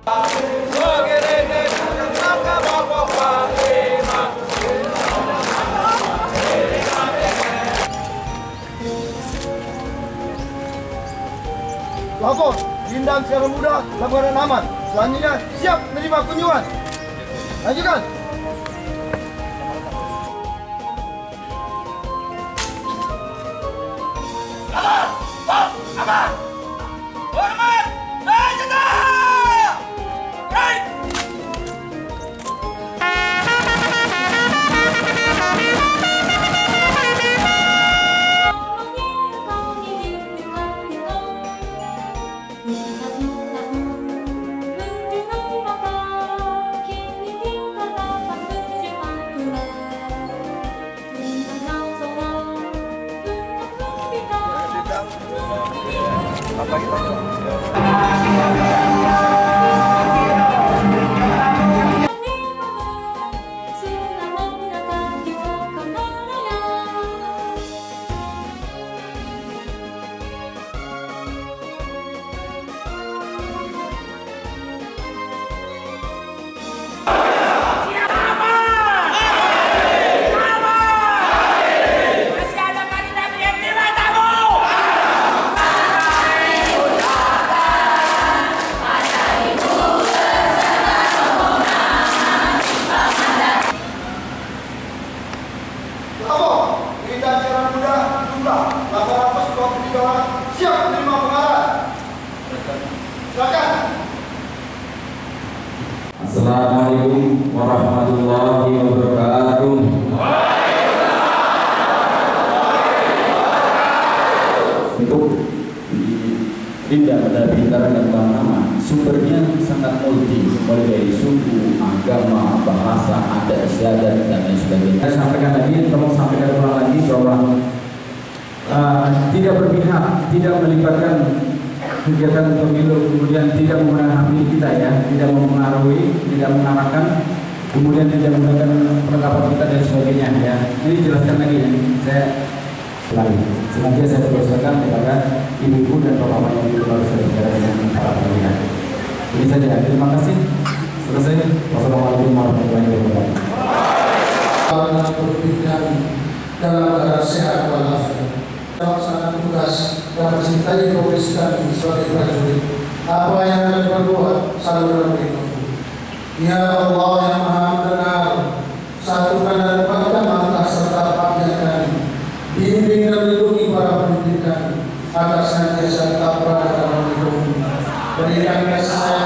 Lapor, Lindang secara mudah, laporan aman. Selanjutnya siap menerima kunjungan. Lanjutkan. Aman. Hormat, senjata. Right. Siap menerima pengarahan. Silakan. Assalamualaikum warahmatullahi wabarakatuh. Untuk Linda pada Bintara dan Bang sumbernya sangat multi, mulai dari suku, agama, bahasa, adat istiadat dan lain sebagainya. Saya sampaikan lagi, tolong sampaikan ulang lagi bahwa tidak berpihak, tidak melibatkan kegiatan pemilu, kemudian tidak mempengaruhi kita ya, tidak mempengaruhi, tidak mengarahkan, kemudian tidak menggunakan perlengkapan kita dan sebagainya ya. Ini jelaskan lagi ya, saya lagi. Sengaja saya teruskan kepada ibu-ibu dan bapak-bapak yang itu harus saya bicara dengan para pemilihan. Ini saja. Terima kasih. Selesai. Wassalamualaikum warahmatullahi wabarakatuh. Karena berpindah dalam keadaan sehat walafiat. Melaksanakan tugas dan mencintai profesi kami sebagai prajurit. Apa yang akan berbuat selalu dalam hidupku. Ya Allah yang Maha Mendengar, satukan dan kuatkan langkah serta panggilan kami. Bimbing dan lindungi para pendidik kami agar senantiasa tetap berada dalam hidupmu. Berikan kasih